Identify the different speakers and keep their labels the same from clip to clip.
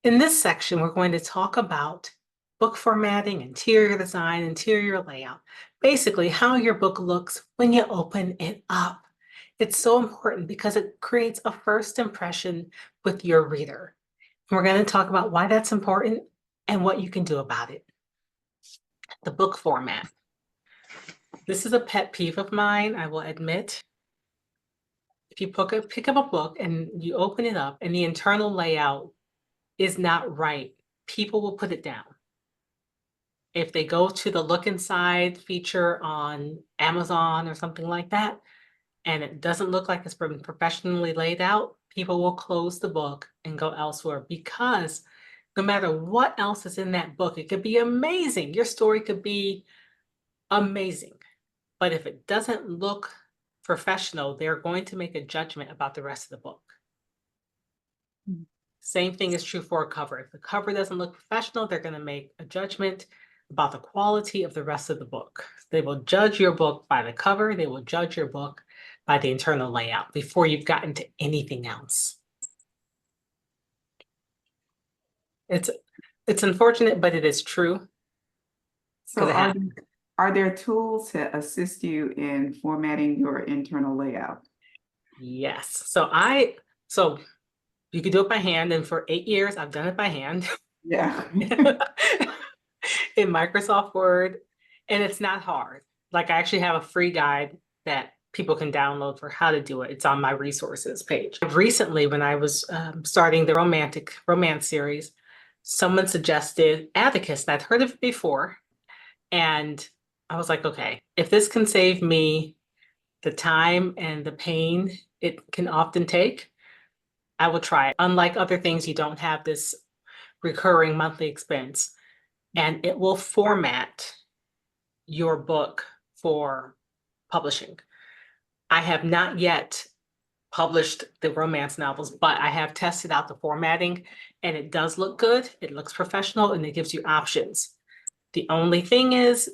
Speaker 1: In this section, we're going to talk about book formatting, interior design, interior layout, basically how your book looks when you open it up. It's so important because it creates a first impression with your reader. And we're going to talk about why that's important and what you can do about it. The book format. This is a pet peeve of mine, I will admit. If you pick up a book and you open it up and the internal layout is not right, people will put it down. If they go to the look inside feature on Amazon or something like that, and it doesn't look like it's been professionally laid out, people will close the book and go elsewhere because no matter what else is in that book, it could be amazing. Your story could be amazing. But if it doesn't look professional, they're going to make a judgment about the rest of the book. Same thing is true for a cover. If the cover doesn't look professional, they're going to make a judgment about the quality of the rest of the book. They will judge your book by the cover. They will judge your book by the internal layout before you've gotten to anything else. It's unfortunate, but it is true.
Speaker 2: So are there tools to assist you in formatting your internal layout?
Speaker 1: Yes. So you can do it by hand, and for 8 years I've done it by hand.
Speaker 2: Yeah.
Speaker 1: In Microsoft Word, and it's not hard. Like, I actually have a free guide that people can download for how to do it. It's on my resources page. Recently, when I was starting the romantic romance series, someone suggested Atticus, and I'd heard of it before. And I was like, okay, if this can save me the time and the pain it can often take, I will try it. Unlike other things, you don't have this recurring monthly expense, and it will format your book for publishing. I have not yet published the romance novels, but I have tested out the formatting and it does look good. It looks professional and it gives you options. The only thing is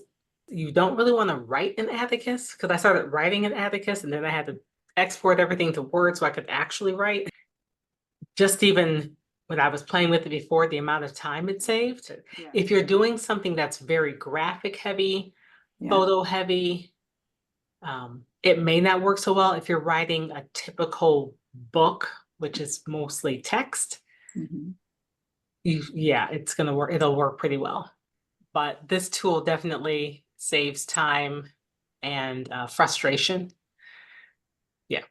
Speaker 1: you don't really want to write in Atticus, because I started writing in Atticus and then I had to export everything to Word so I could actually write. Just even when I was playing with it before, the amount of time it saved.
Speaker 2: Yeah.
Speaker 1: If you're doing something that's very graphic heavy, photo heavy, it may not work so well if you're writing a typical book, which is mostly text. Yeah, it's gonna work. It'll work pretty well. But this tool definitely saves time and frustration. Yeah.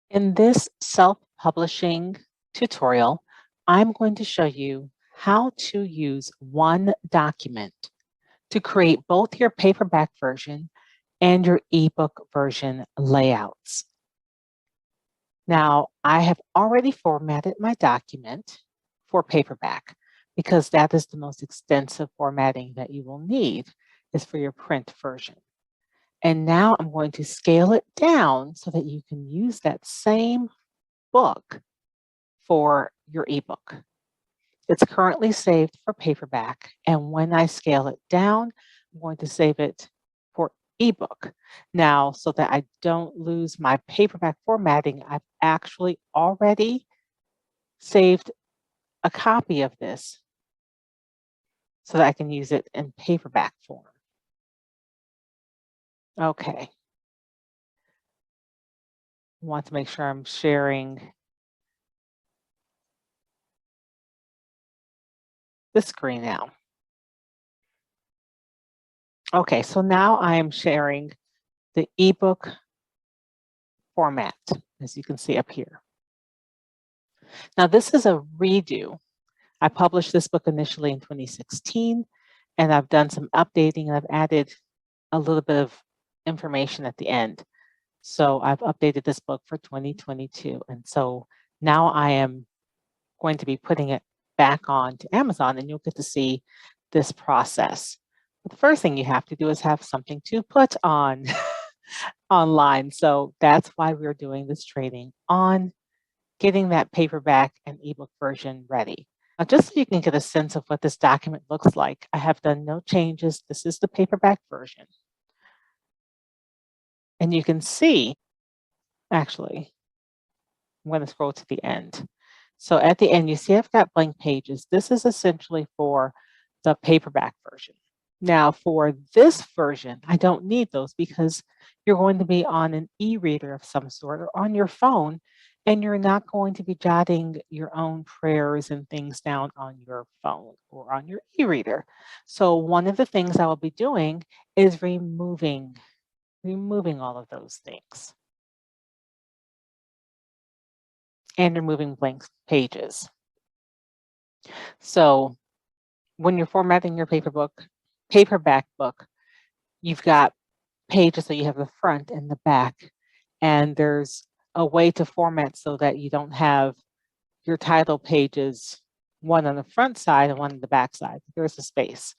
Speaker 3: In this self-publishing tutorial, I'm going to show you how to use one document to create both your paperback version and your ebook version layouts. Now, I have already formatted my document for paperback because that is the most extensive formatting that you will need is for your print version. And now I'm going to scale it down so that you can use that same book for your ebook. It's currently saved for paperback, and when I scale it down, I'm going to save it for ebook. Now, so that I don't lose my paperback formatting, I've actually already saved a copy of this so that I can use it in paperback form. Okay. I want to make sure I'm sharing the screen now. Okay, so now I am sharing the ebook format, as you can see up here. Now, this is a redo. I published this book initially in 2016, and I've done some updating, and I've added a little bit of information at the end. So I've updated this book for 2022. And so now I am going to be putting it back on to Amazon, and you'll get to see this process. But the first thing you have to do is have something to put on online. So that's why we're doing this training on getting that paperback and ebook version ready. Now, just so you can get a sense of what this document looks like, I have done no changes. This is the paperback version. And you can see, actually, I'm going to scroll to the end. So at the end, you see I've got blank pages. This is essentially for the paperback version. Now for this version, I don't need those because you're going to be on an e-reader of some sort or on your phone, and you're not going to be jotting your own prayers and things down on your phone or on your e-reader. So one of the things I will be doing is removing all of those things and removing blank pages. So when you're formatting your paperback book, you've got pages that you have the front and the back, and there's a way to format so that you don't have your title pages, one on the front side and one on the back side. There's a space.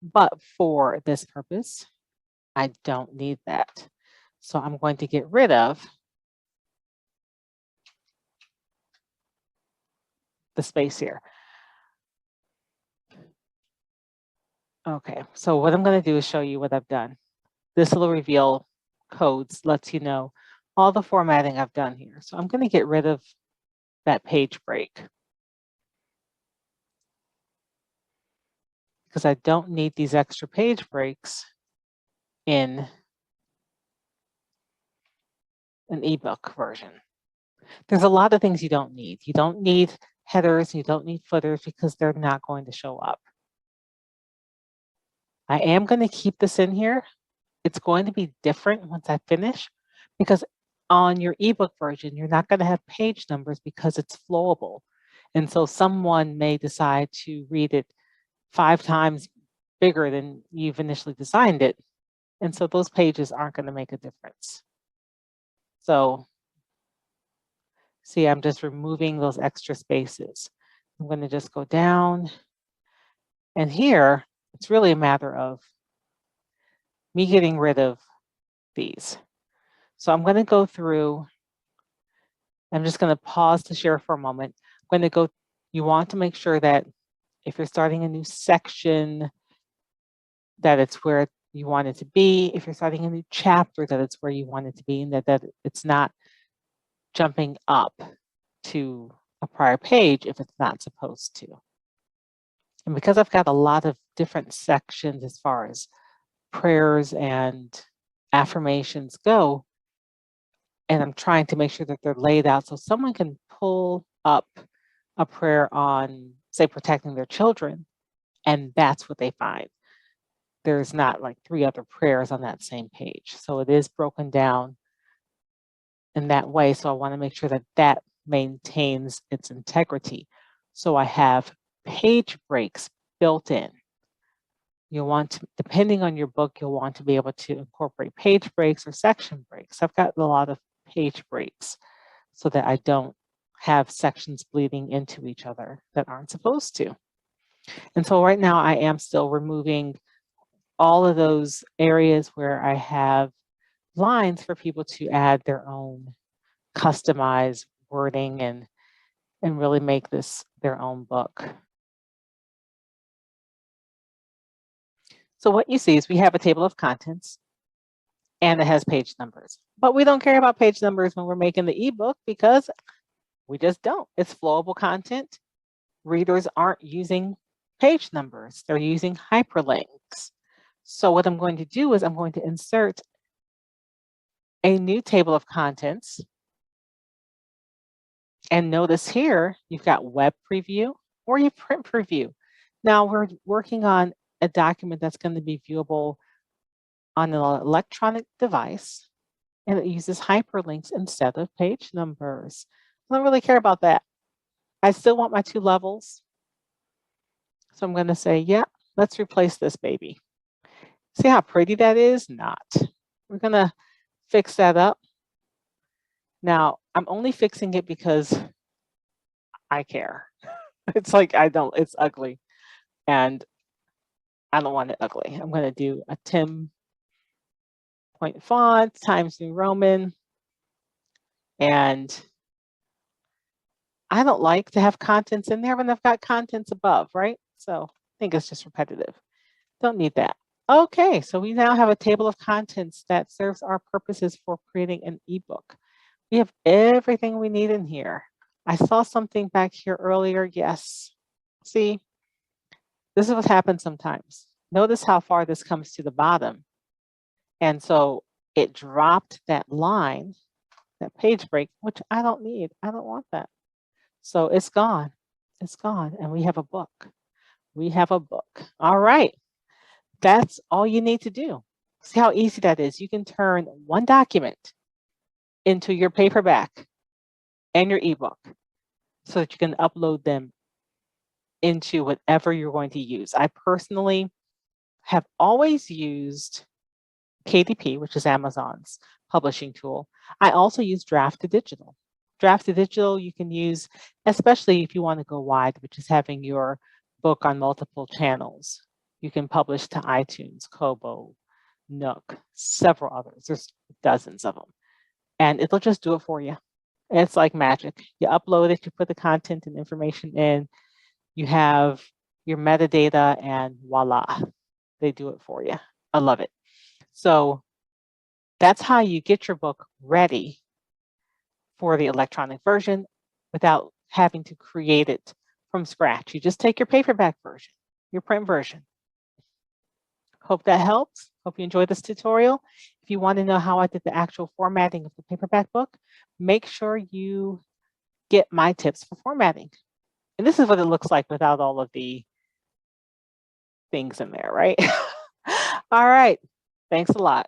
Speaker 3: But for this purpose, I don't need that. So I'm going to get rid of the space here. Okay, so what I'm going to do is show you what I've done. This little reveal codes lets you know all the formatting I've done here. So I'm going to get rid of that page break because I don't need these extra page breaks in an ebook version. There's a lot of things you don't need. You don't need headers, you don't need footers because they're not going to show up. I am going to keep this in here. It's going to be different once I finish because on your ebook version, you're not going to have page numbers because it's flowable. And so someone may decide to read it 5 times bigger than you've initially designed it. And so those pages aren't going to make a difference. So see, I'm just removing those extra spaces. I'm going to just go down. And here, it's really a matter of me getting rid of these. So I'm going to go through. I'm just going to pause to share for a moment. I'm going to go, you want to make sure that if you're starting a new section, that it's where you want it to be. If you're starting a new chapter, that it's where you want it to be, and that it's not jumping up to a prior page if it's not supposed to. And because I've got a lot of different sections as far as prayers and affirmations go, and I'm trying to make sure that they're laid out so someone can pull up a prayer on, say, protecting their children, and that's what they find. There's not like 3 other prayers on that same page. So it is broken down in that way. So I want to make sure that that maintains its integrity. So I have page breaks built in. You'll want to, depending on your book, you'll want to be able to incorporate page breaks or section breaks. I've got a lot of page breaks so that I don't have sections bleeding into each other that aren't supposed to. And so right now I am still removing all of those areas where I have lines for people to add their own customized wording and really make this their own book. So what you see is we have a table of contents and it has page numbers, but we don't care about page numbers when we're making the ebook because we just don't. It's flowable content. Readers aren't using page numbers. They're using hyperlinks. So what I'm going to do is I'm going to insert a new table of contents. And notice here, you've got web preview or your print preview. Now we're working on a document that's going to be viewable on an electronic device, and it uses hyperlinks instead of page numbers. I don't really care about that. I still want my 2 levels. So I'm going to say, yeah, let's replace this baby. See how pretty that is? Not. We're going to fix that up. Now, I'm only fixing it because I care. It's like, it's ugly. And I don't want it ugly. I'm going to do a 10-point font, Times New Roman. And I don't like to have contents in there when I've got contents above, right? So I think it's just repetitive. Don't need that. Okay, so we now have a table of contents that serves our purposes for creating an ebook. We have everything we need in here. I saw something back here earlier. Yes. See, this is what happens sometimes. Notice how far this comes to the bottom. And so it dropped that line, that page break, which I don't need. I don't want that. So it's gone. It's gone. And we have a book. We have a book. All right. That's all you need to do. See how easy that is. You can turn one document into your paperback and your ebook so that you can upload them into whatever you're going to use. I personally have always used KDP, which is Amazon's publishing tool. I also use Draft to Digital. Draft to Digital you can use, especially if you want to go wide, which is having your book on multiple channels. You can publish to iTunes, Kobo, Nook, several others. There's dozens of them. And it'll just do it for you. It's like magic. You upload it, you put the content and information in, you have your metadata, and voila, they do it for you. I love it. So that's how you get your book ready for the electronic version without having to create it from scratch. You just take your paperback version, your print version. Hope that helps. Hope you enjoyed this tutorial. If you want to know how I did the actual formatting of the paperback book, make sure you get my tips for formatting. And this is what it looks like without all of the things in there, right? All right. Thanks a lot.